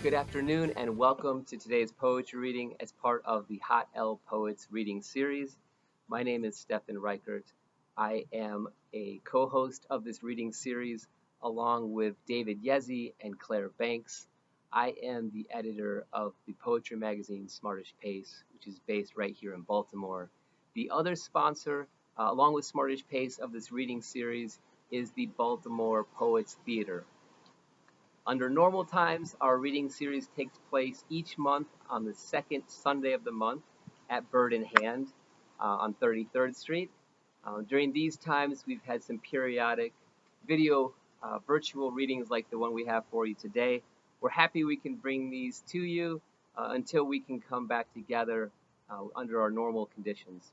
Good afternoon and welcome to today's poetry reading as part of the Hot L Poets reading series. My name is Stefan Reichert. I am a co-host of this reading series along with David Yezzi and Clare Banks. I am the editor of the poetry magazine Smartish, which is based right here in Baltimore. The other sponsor, along with Smartish of this reading series is the Baltimore Poets Theater. Under normal times, our reading series takes place each month on the second Sunday of the month at Bird in Hand on 33rd Street. During these times, we've had some periodic video virtual readings like the one we have for you today. We're happy we can bring these to you until we can come back together under our normal conditions.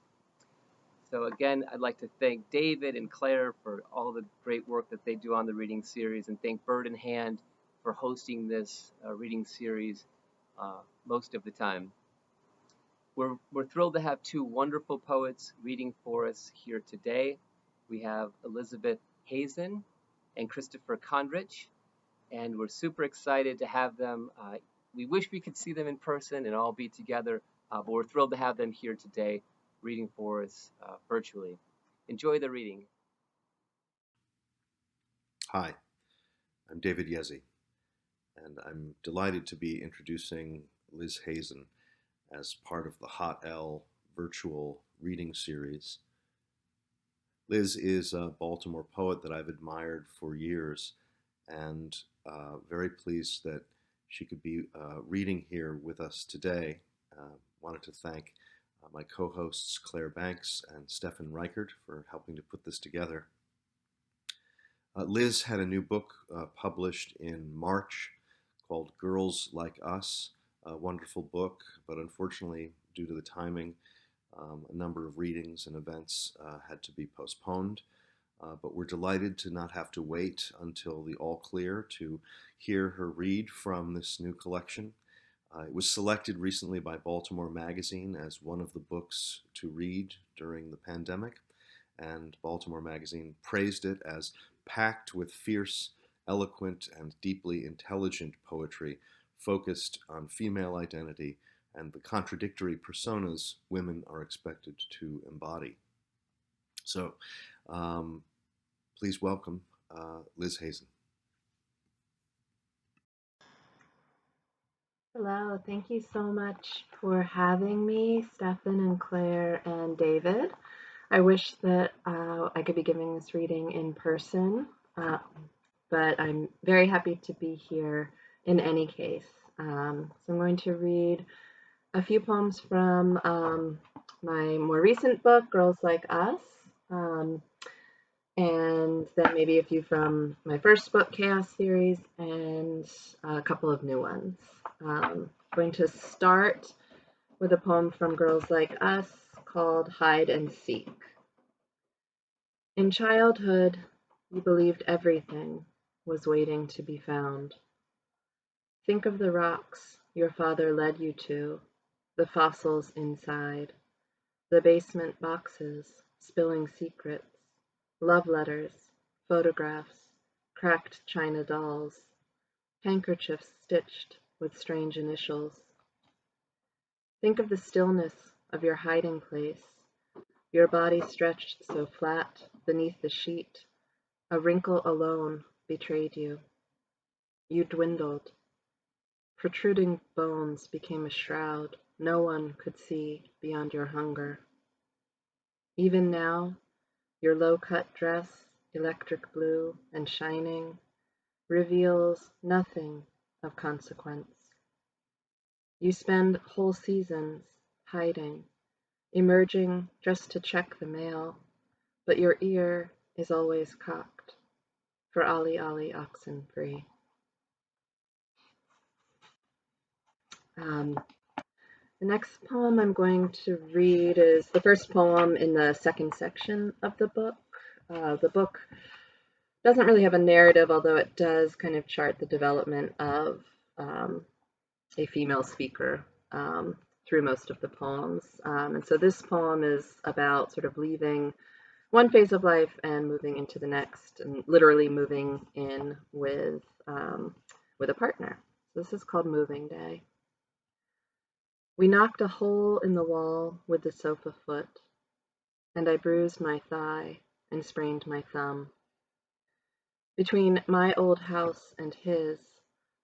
So again, I'd like to thank David and Clare for all the great work that they do on the reading series, and thank Bird in Hand for hosting this reading series most of the time. We're thrilled to have two wonderful poets reading for us here today. We have Elizabeth Hazen and Christopher Kondrich, and we're super excited to have them. We wish we could see them in person and all be together, but we're thrilled to have them here today reading for us virtually. Enjoy the reading. Hi, I'm David Yezzi, and I'm delighted to be introducing Liz Hazen as part of the Hot L virtual reading series. Liz is a Baltimore poet that I've admired for years, and very pleased that she could be reading here with us today. Wanted to thank my co-hosts Clare Banks and Stefan Reichert for helping to put this together. Liz had a new book published in March called Girls Like Us, a wonderful book, but unfortunately, due to the timing, a number of readings and events had to be postponed. But we're delighted to not have to wait until the all clear to hear her read from this new collection. It was selected recently by Baltimore Magazine as one of the books to read during the pandemic, and Baltimore Magazine praised it as packed with fierce, eloquent, and deeply intelligent poetry focused on female identity and the contradictory personas women are expected to embody. So, please welcome Liz Hazen. Hello, thank you so much for having me, Stefan and Clare and David. I wish that I could be giving this reading in person, but I'm very happy to be here in any case. So I'm going to read a few poems from my more recent book, Girls Like Us, and then maybe a few from my first book, Chaos Series, and a couple of new ones. I'm going to start with a poem from Girls Like Us called Hide and Seek. In childhood, you believed everything was waiting to be found. Think of the rocks your father led you to, the fossils inside, the basement boxes spilling secrets, love letters, photographs, cracked china dolls, handkerchiefs stitched with strange initials. Think of the stillness of your hiding place, your body stretched so flat beneath the sheet, a wrinkle alone betrayed you. You dwindled. Protruding bones became a shroud no one could see beyond your hunger. Even now, your low-cut dress, electric blue and shining, reveals nothing of consequence. You spend whole seasons hiding, emerging just to check the mail, but your ear is always cocked for Ollie Ollie oxen free. The next poem I'm going to read is the first poem in the second section of the book. The book doesn't really have a narrative, although it does kind of chart the development of a female speaker through most of the poems. And so this poem is about sort of leaving one phase of life and moving into the next, and literally moving in with a partner. This is called Moving Day. We knocked a hole in the wall with the sofa foot, and I bruised my thigh and sprained my thumb. Between my old house and his,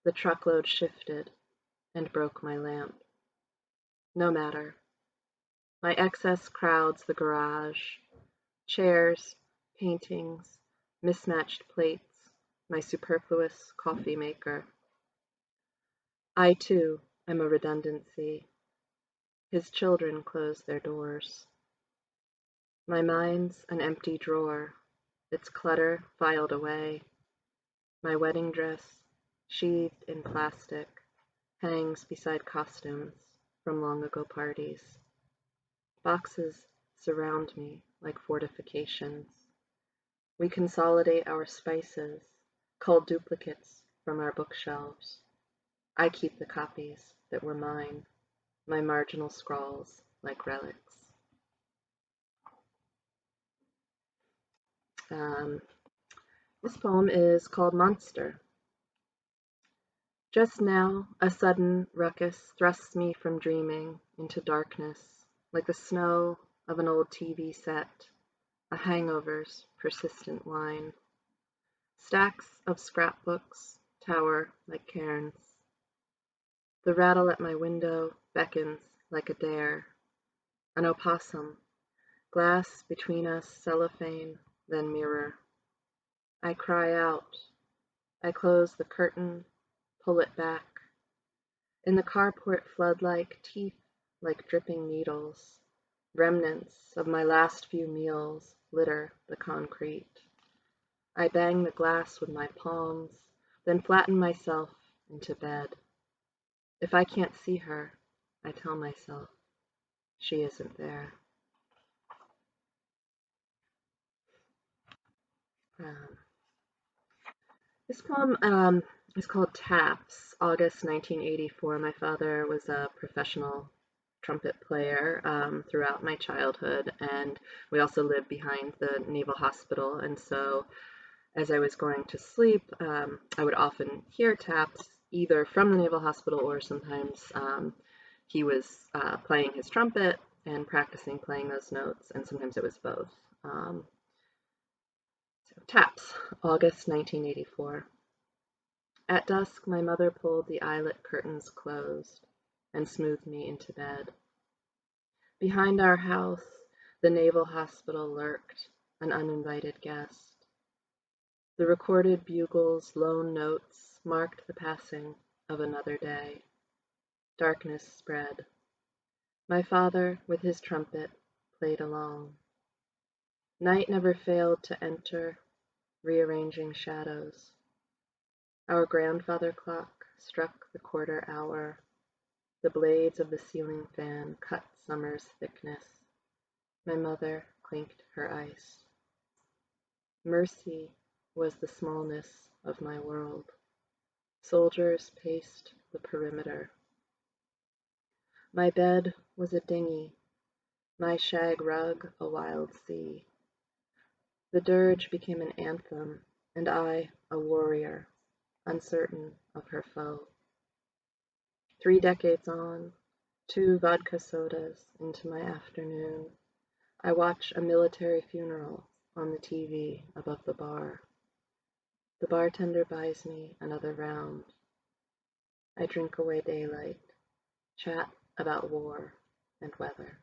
the truckload shifted and broke my lamp. No matter. My excess crowds the garage. Chairs, paintings, mismatched plates, my superfluous coffee maker. I, too, am a redundancy. His children close their doors. My mind's an empty drawer, its clutter filed away. My wedding dress, sheathed in plastic, hangs beside costumes from long ago parties. Boxes surround me like fortifications. We consolidate our spices, cull duplicates from our bookshelves. I keep the copies that were mine, my marginal scrawls like relics. This poem is called Monster. Just now, a sudden ruckus thrusts me from dreaming into darkness, like the snow of an old TV set, a hangover's persistent whine. Stacks of scrapbooks tower like cairns. The rattle at my window beckons like a dare. An opossum, glass between us, cellophane, then mirror. I cry out. I close the curtain, pull it back. In the carport floodlight, teeth like dripping needles. Remnants of my last few meals litter the concrete. I bang the glass with my palms, then flatten myself into bed. If I can't see her, I tell myself, she isn't there. This poem is called Taps, August 1984. My father was a professional trumpet player throughout my childhood, and we also lived behind the Naval Hospital, and so as I was going to sleep, I would often hear taps either from the Naval Hospital or sometimes he was playing his trumpet and practicing playing those notes, and sometimes it was both. Taps, August 1984. At dusk, my mother pulled the eyelet curtains closed and smoothed me into bed. Behind our house, the Naval Hospital lurked, an uninvited guest. The recorded bugle's lone notes marked the passing of another day. Darkness spread. My father, with his trumpet, played along. Night never failed to enter, rearranging shadows. Our grandfather clock struck the quarter hour. The blades of the ceiling fan cut summer's thickness. My mother clinked her ice. Mercy was the smallness of my world. Soldiers paced the perimeter. My bed was a dinghy, my shag rug a wild sea. The dirge became an anthem, and I a warrior, uncertain of her foe. 3 decades on, 2 vodka sodas into my afternoon, I watch a military funeral on the TV above the bar. The bartender buys me another round. I drink away daylight, chat about war and weather.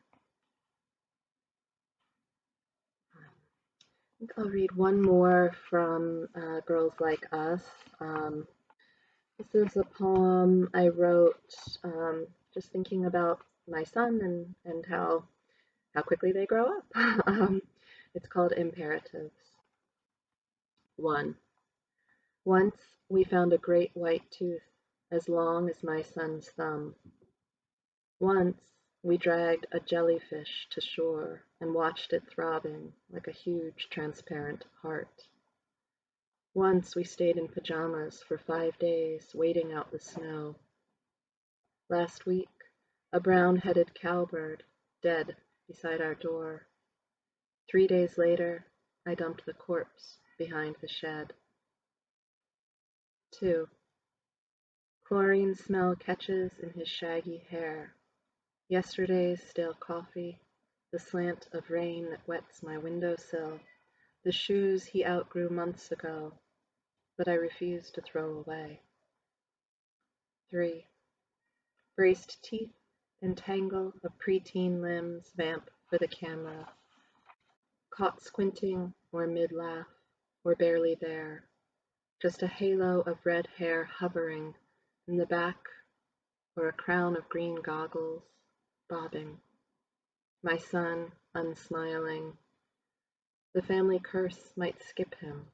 I think I'll read one more from Girls Like Us. This is a poem I wrote just thinking about my son and how quickly they grow up. It's called Imperatives. 1. Once we found a great white tooth as long as my son's thumb. Once we dragged a jellyfish to shore and watched it throbbing like a huge transparent heart. Once we stayed in pajamas for 5 days waiting out the snow. Last week, a brown-headed cowbird dead beside our door. 3 days later, I dumped the corpse behind the shed. 2. Chlorine smell catches in his shaggy hair. Yesterday's stale coffee, the slant of rain that wets my windowsill, the shoes he outgrew months ago, but I refuse to throw away. 3. Braced teeth and tangle of preteen limbs vamp for the camera. Caught squinting or mid-laugh or barely there. Just a halo of red hair hovering in the back or a crown of green goggles bobbing. My son, unsmiling. The family curse might skip him,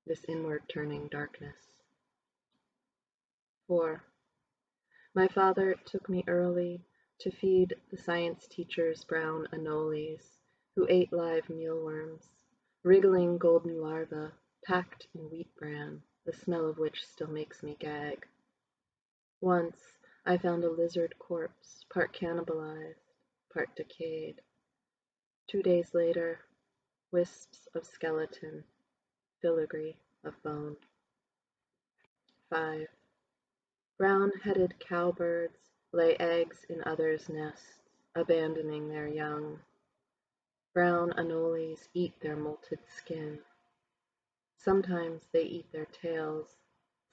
this inward-turning darkness. 4. My father took me early to feed the science teacher's brown anoles, who ate live mealworms, wriggling golden larvae packed in wheat bran, the smell of which still makes me gag. Once I found a lizard corpse, part cannibalized, part decayed. 2 days later, wisps of skeleton, filigree of bone. 5. Brown-headed cowbirds lay eggs in others' nests, abandoning their young. Brown anoles eat their molted skin. Sometimes they eat their tails.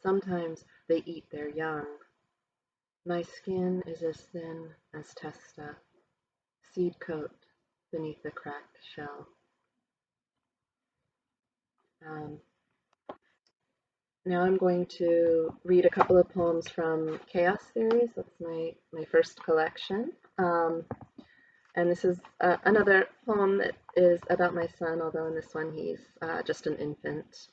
Sometimes they eat their young. My skin is as thin as testa, seed coat beneath a cracked shell. Now I'm going to read a couple of poems from Chaos Theories. That's my first collection. And this is another poem that is about my son, although in this one he's just an infant.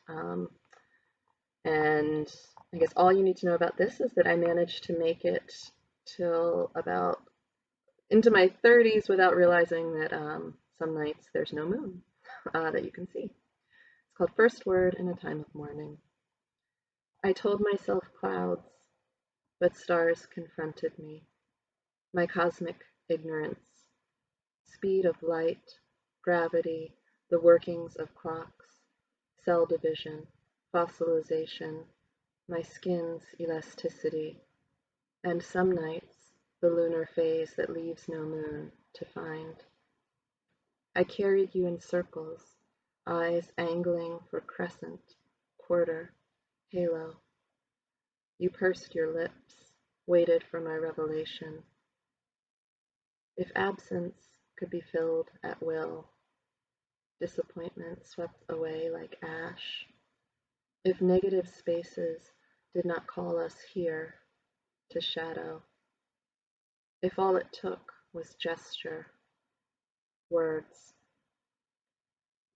And I guess all you need to know about this is that I managed to make it till about into my 30s without realizing that some nights there's no moon that you can see. It's called First Word in a Time of Mourning. I told myself clouds, but stars confronted me. My cosmic ignorance, speed of light, gravity, the workings of clocks, cell division, fossilization, my skin's elasticity, and some nights the lunar phase that leaves no moon to find. I carried you in circles, eyes angling for crescent, quarter, halo. You pursed your lips, waited for my revelation. If absence could be filled at will, disappointment swept away like ash, if negative spaces did not call us here to shadow, if all it took was gesture, words.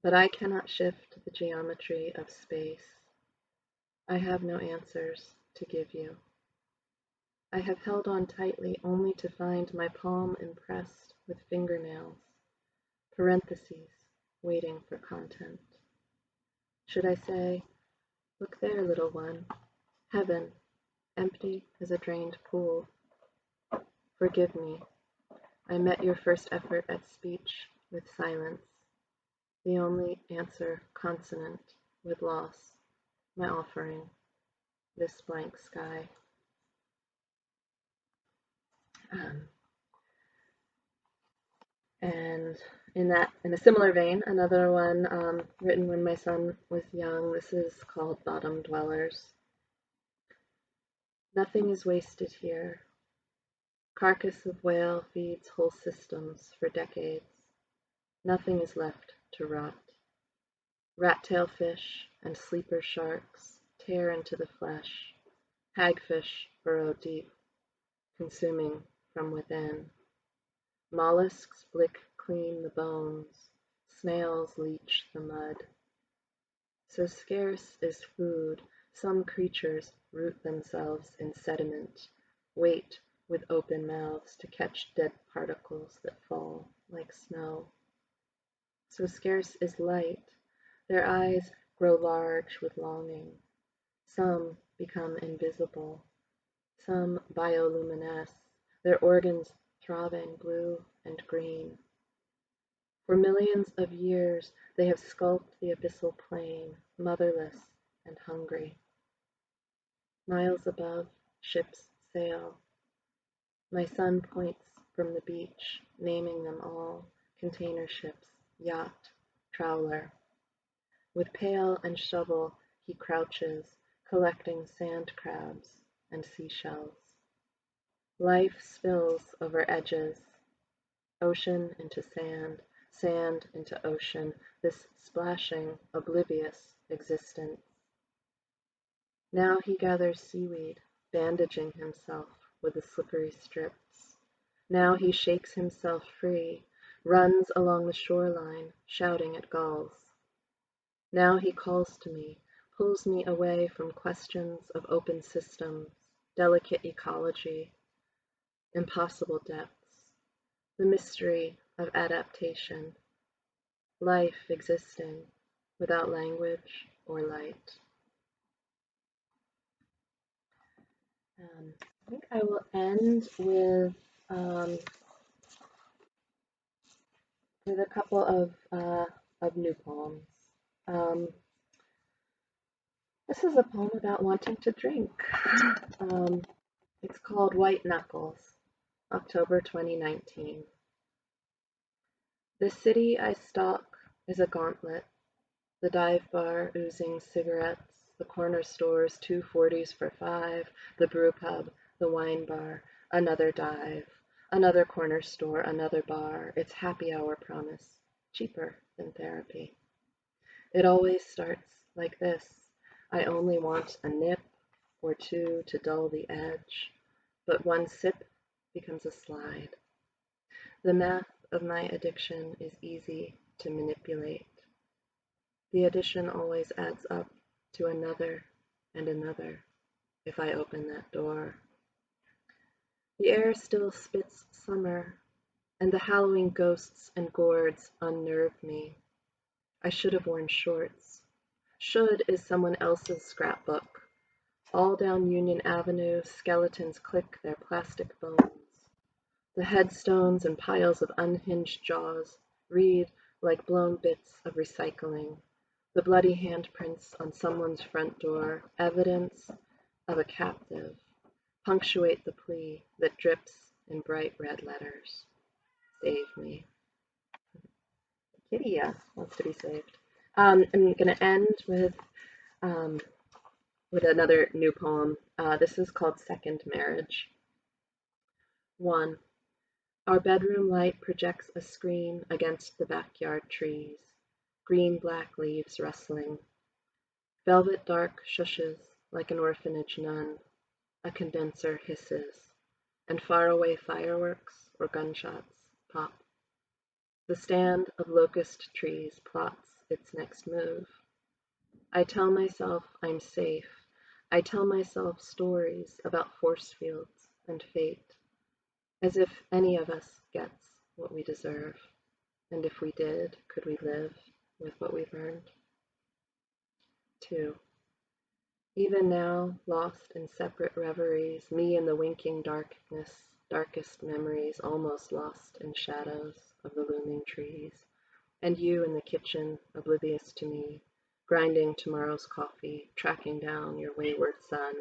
But I cannot shift the geometry of space. I have no answers to give you. I have held on tightly only to find my palm impressed with fingernails, parentheses waiting for content. Should I say, look there, little one, heaven, empty as a drained pool. Forgive me, I met your first effort at speech with silence, the only answer consonant with loss, my offering, this blank sky. And in a similar vein, another one written when my son was young. This is called Bottom Dwellers. Nothing is wasted here. Carcass of whale feeds whole systems for decades. Nothing is left to rot. Rat-tail fish and sleeper sharks tear into the flesh. Hagfish burrow deep, consuming from within. Mollusks lick clean the bones. Snails leach the mud. So scarce is food, some creatures root themselves in sediment, wait with open mouths to catch dead particles that fall like snow. So scarce is light, their eyes grow large with longing. Some become invisible, some bioluminesce, their organs throbbing blue and green. For millions of years they have skulked the abyssal plain, motherless and hungry. Miles above, ships sail. My son points from the beach, naming them all, container ships, yacht, trawler. With pail and shovel he crouches, collecting sand crabs and seashells. Life spills over edges, ocean into sand, sand into ocean, this splashing, oblivious existence. Now he gathers seaweed, bandaging himself with the slippery strips. Now he shakes himself free, runs along the shoreline, shouting at gulls. Now he calls to me, pulls me away from questions of open systems, delicate ecology, impossible depths, the mystery of adaptation, life existing without language or light. I think I will end with a couple of new poems. This is a poem about wanting to drink. It's called White Knuckles, October 2019. The city I stalk is a gauntlet, the dive bar oozing cigarettes, the corner stores 240s for $5, the brew pub, the wine bar, another dive, another corner store, another bar, its happy hour promise, cheaper than therapy. It always starts like this. I only want a nip or two to dull the edge, but one sip becomes a slide. The math of my addiction is easy to manipulate. The addition always adds up to another and another if I open that door. The air still spits summer, and the hallowing ghosts and gourds unnerve me. I should have worn shorts. Should is someone else's scrapbook. All down Union Avenue, skeletons click their plastic bones. The headstones and piles of unhinged jaws read like blown bits of recycling. The bloody handprints on someone's front door, evidence of a captive, punctuate the plea that drips in bright red letters. Save me. Kitty, wants to be saved. I'm going to end with another new poem. This is called Second Marriage. 1. Our bedroom light projects a screen against the backyard trees, green-black leaves rustling. Velvet dark shushes like an orphanage nun. A condenser hisses, and faraway fireworks or gunshots pop. The stand of locust trees plots its next move. I tell myself I'm safe. I tell myself stories about force fields and fate, as if any of us gets what we deserve. And if we did, could we live with what we've earned? 2. Even now, lost in separate reveries, me in the winking darkness, darkest memories, almost lost in shadows of the looming trees, and you in the kitchen, oblivious to me, grinding tomorrow's coffee, tracking down your wayward son.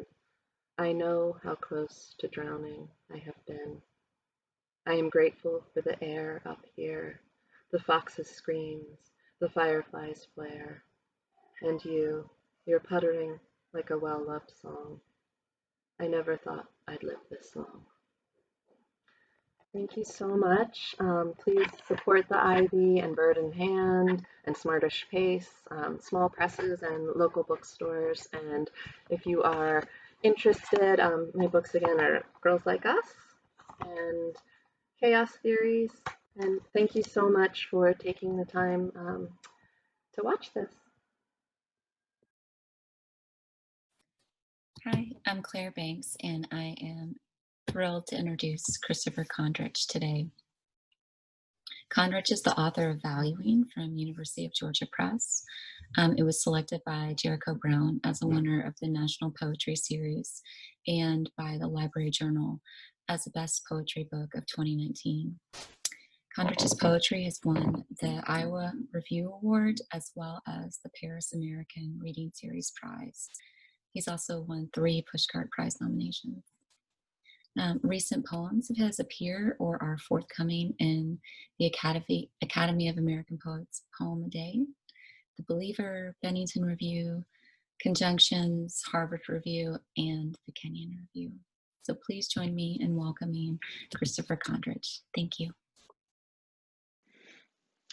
I know how close to drowning I have been. I am grateful for the air up here, the fox's screams, the fireflies' flare, and you're puttering like a well-loved song. I never thought I'd live this long. Thank you so much. Please support the Ivy and Bird in Hand and Smartish Pace, small presses and local bookstores. And if you are interested, my books again are Girls Like Us and Chaos Theories. And thank you so much for taking the time to watch this. Hi, I'm Clare Banks, and I am thrilled to introduce Christopher Kondrich today. Kondrich is the author of Valuing from University of Georgia Press. It was selected by Jericho Brown as a winner of the National Poetry Series and by the Library Journal as the best poetry book of 2019. Kondrich's poetry has won the Iowa Review Award as well as the Paris American Reading Series Prize. He's also won 3 Pushcart Prize nominations. Recent poems of his appear or are forthcoming in the Academy of American Poets Poem a Day, The Believer, Bennington Review, Conjunctions, Harvard Review, and the Kenyon Review. So please join me in welcoming Christopher Kondrich. Thank you.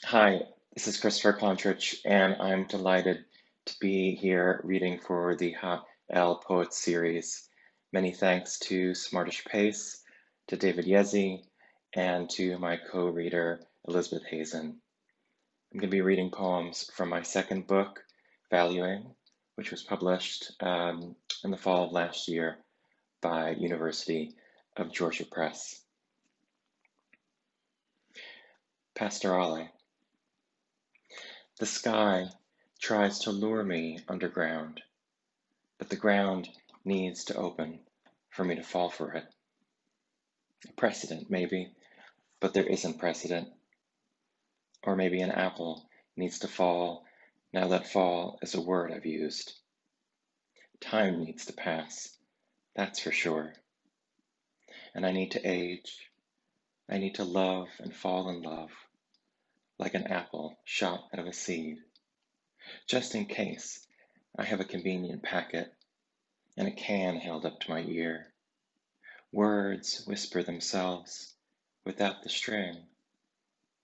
Hi, this is Christopher Kondrich, and I'm delighted to be here reading for the Hot L Poets series. Many thanks to Smartish Pace, to David Yezzi, and to my co-reader, Elizabeth Hazen. I'm going to be reading poems from my second book, Valuing, which was published in the fall of last year by University of Georgia Press. Pastorale. The sky tries to lure me underground, but the ground needs to open for me to fall for it. A precedent, maybe, but there isn't precedent. Or maybe an apple needs to fall, now that fall is a word I've used. Time needs to pass, that's for sure. And I need to age. I need to love and fall in love, like an apple shot out of a seed. Just in case, I have a convenient packet and a can held up to my ear. Words whisper themselves without the string,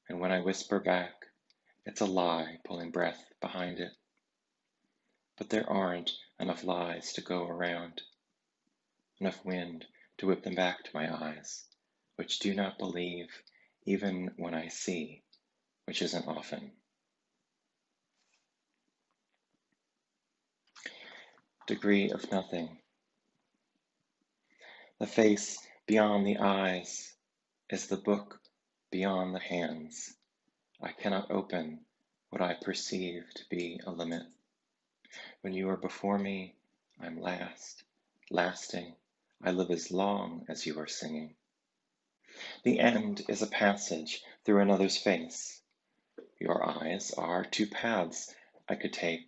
and when I whisper back, it's a lie pulling breath behind it. But there aren't enough lies to go around, enough wind to whip them back to my eyes, which do not believe even when I see, which isn't often. Degree of nothing. The face beyond the eyes is the book beyond the hands. I cannot open what I perceive to be a limit. When you are before me, I'm last, lasting. I live as long as you are singing. The end is a passage through another's face. Your eyes are 2 paths I could take.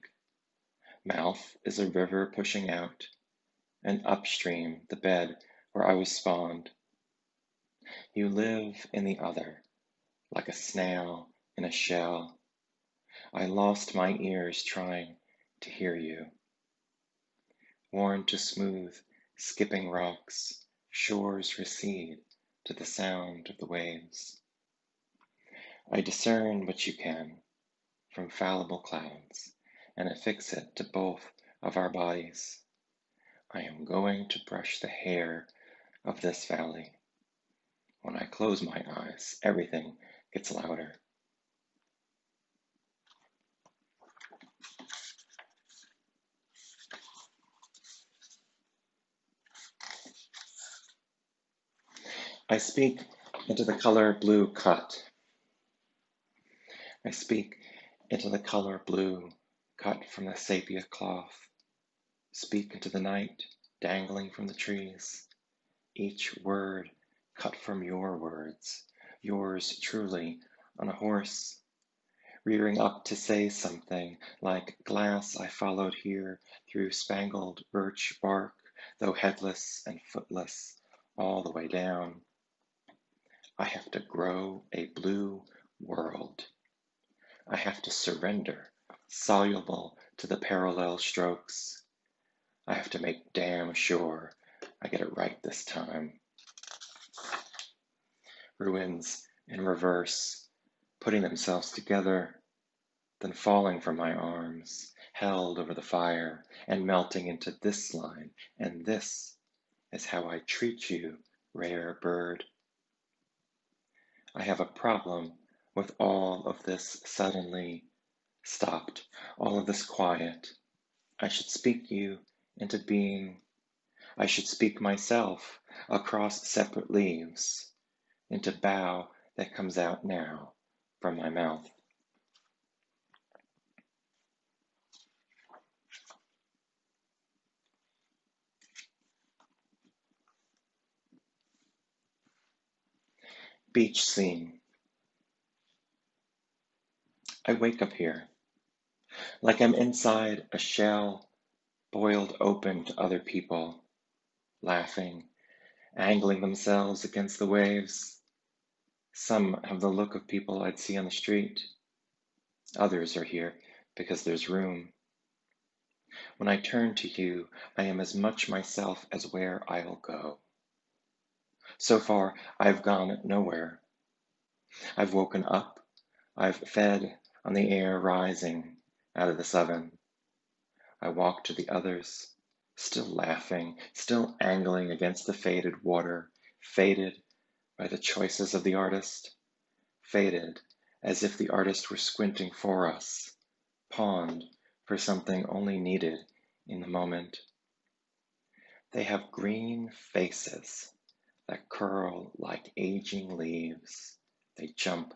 Mouth is a river pushing out, and upstream the bed where I was spawned. You live in the other, like a snail in a shell. I lost my ears trying to hear you. Worn to smooth, skipping rocks, shores recede to the sound of the waves. I discern what you can from fallible clouds and affix it to both of our bodies. I am going to brush the hair of this valley. When I close my eyes, everything gets louder. I speak into the color blue cut. I speak into the color blue cut from the sepia cloth. Speak into the night dangling from the trees. Each word cut from your words, yours truly, on a horse, rearing up to say something like glass I followed here through spangled birch bark, though headless and footless, all the way down. I have to grow a blue world. I have to surrender, soluble to the parallel strokes. I have to make damn sure I get it right this time. Ruins in reverse, putting themselves together, then falling from my arms, held over the fire, and melting into this line, and this is how I treat you, rare bird. I have a problem with all of this suddenly stopped, all of this quiet. I should speak you into being. I should speak myself across separate leaves into bough that comes out now from my mouth. Beach scene. I wake up here, like I'm inside a shell boiled open to other people, laughing, angling themselves against the waves. Some have the look of people I'd see on the street. Others are here because there's room. When I turn to you, I am as much myself as where I'll go. So far, I've gone nowhere. I've woken up. I've fed on the air rising out of this oven. I walk to the others, still laughing, still angling against the faded water, faded by the choices of the artist, faded as if the artist were squinting for us, pawned for something only needed in the moment. They have green faces that curl like aging leaves. They jump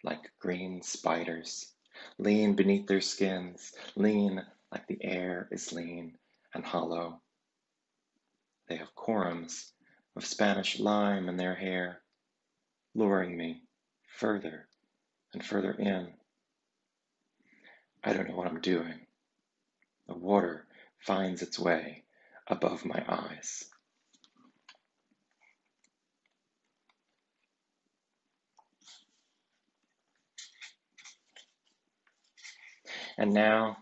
like green spiders, lean beneath their skins, lean like the air is lean and hollow. They have corums of Spanish lime in their hair, luring me further and further in. I don't know what I'm doing. The water finds its way above my eyes. And now,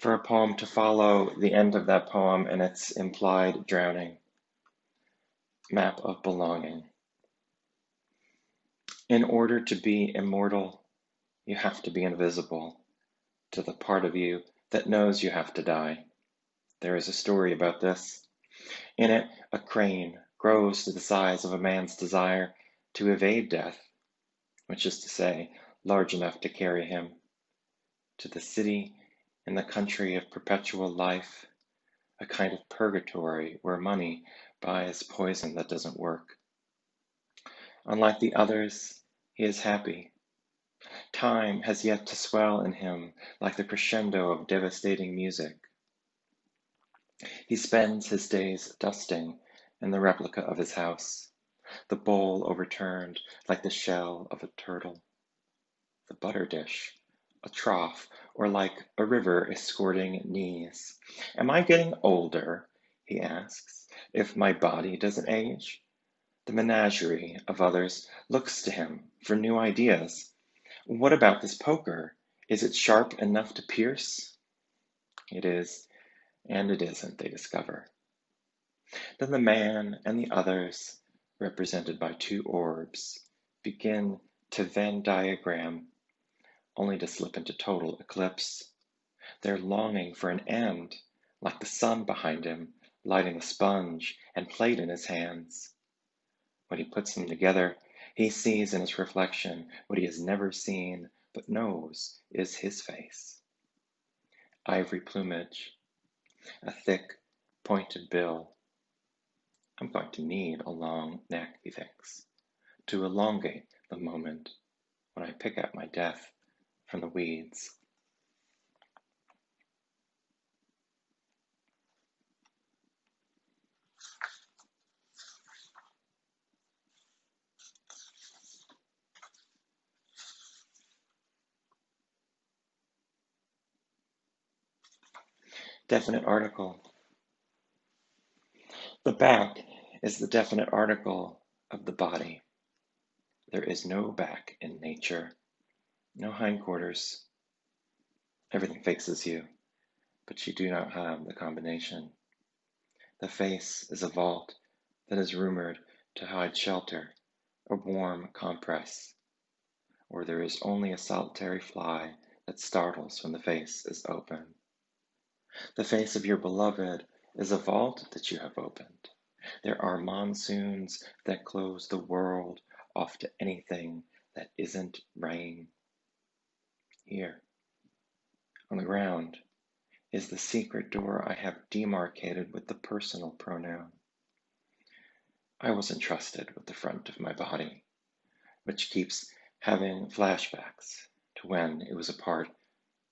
for a poem to follow the end of that poem and its implied drowning. Map of belonging. In order to be immortal, you have to be invisible to the part of you that knows you have to die. There is a story about this. In it, a crane grows to the size of a man's desire to evade death, which is to say, large enough to carry him to the city in the country of perpetual life, a kind of purgatory where money buys poison that doesn't work. Unlike the others, he is happy. Time has yet to swell in him like the crescendo of devastating music. He spends his days dusting in the replica of his house, the bowl overturned like the shell of a turtle, the butter dish, a trough, or like a river escorting knees. Am I getting older, he asks, if my body doesn't age? The menagerie of others looks to him for new ideas. What about this poker? Is it sharp enough to pierce? It is, and it isn't, they discover. Then the man and the others, represented by two orbs, begin to Venn diagram, only to slip into total eclipse. They're longing for an end, like the sun behind him, lighting a sponge and plate in his hands. When he puts them together, he sees in his reflection what he has never seen but knows is his face. Ivory plumage, a thick, pointed bill. I'm going to need a long neck, he thinks, to elongate the moment when I pick out my death from the weeds. Definite article. The back is the definite article of the body. There is no back in nature, no hindquarters. Everything faces you, but you do not have the combination. The face is a vault that is rumored to hide shelter, a warm compress, or there is only a solitary fly that startles when the face is open. The face of your beloved is a vault that you have opened. There are monsoons that close the world off to anything that isn't rain. Here, on the ground, is the secret door I have demarcated with the personal pronoun. I was entrusted with the front of my body, which keeps having flashbacks to when it was a part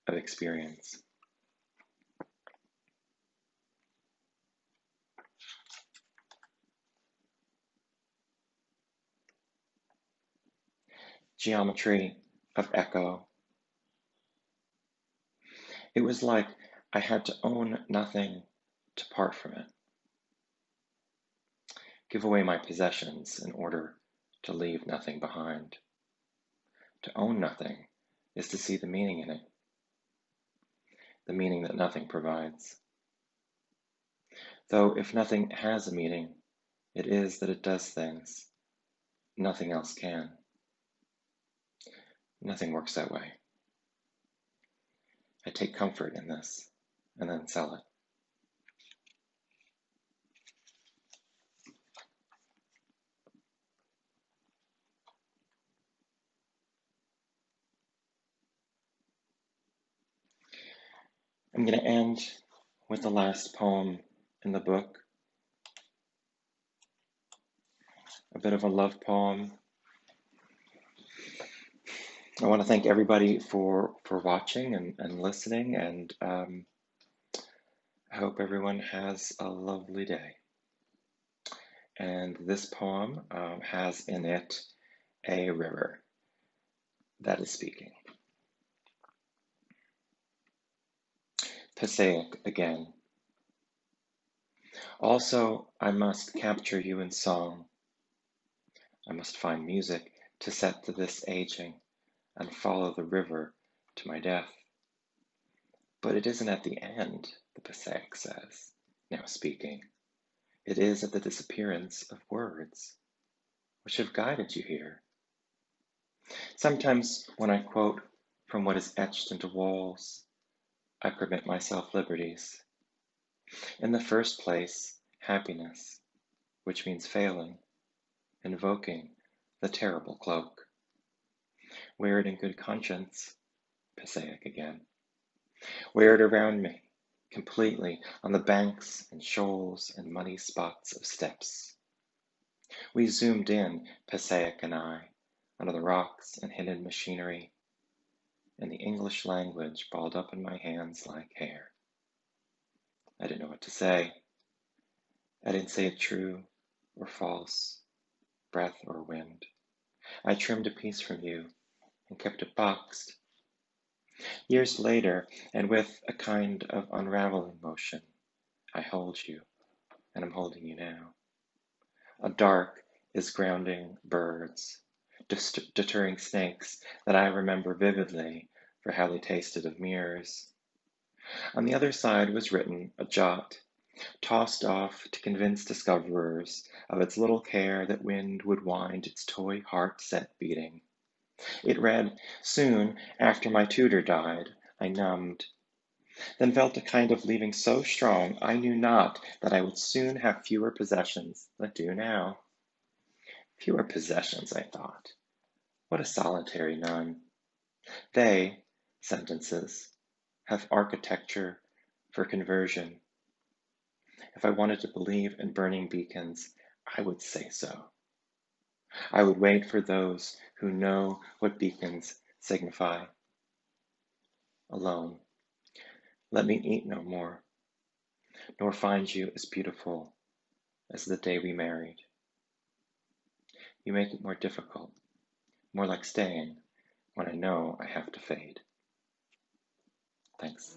of experience. Geometry of echo. It was like I had to own nothing to part from it. Give away my possessions in order to leave nothing behind. To own nothing is to see the meaning in it, the meaning that nothing provides. Though if nothing has a meaning, it is that it does things nothing else can. Nothing works that way. I take comfort in this and then sell it. I'm going to end with the last poem in the book, a bit of a love poem. I want to thank everybody for watching and listening, and I hope everyone has a lovely day. And this poem has in it a river that is speaking. Passaic again. Also, I must capture you in song. I must find music to set to this aging and follow the river to my death. But it isn't at the end, the Passaic says, now speaking. It is at the disappearance of words, which have guided you here. Sometimes when I quote from what is etched into walls, I permit myself liberties. In the first place, happiness, which means failing, invoking the terrible cloak. Wear it in good conscience, Passaic again. Wear it around me, completely, on the banks and shoals and muddy spots of steps. We zoomed in, Passaic and I, under the rocks and hidden machinery, and the English language balled up in my hands like hair. I didn't know what to say. I didn't say it true or false, breath or wind. I trimmed a piece from you and kept it boxed. Years later, and with a kind of unraveling motion, I hold you, and I'm holding you now. A dark is grounding birds, deterring snakes that I remember vividly for how they tasted of mirrors. On the other side was written a jot, tossed off to convince discoverers of its little care that wind would wind its toy heart set beating. It read, soon after my tutor died, I numbed, then felt a kind of leaving so strong I knew not that I would soon have fewer possessions than I do now. Fewer possessions, I thought. What a solitary nun. They, sentences, have architecture for conversion. If I wanted to believe in burning beacons, I would say so. I would wait for those who know what beacons signify. Alone, let me eat no more, nor find you as beautiful as the day we married. You make it more difficult, more like staying when I know I have to fade. Thanks.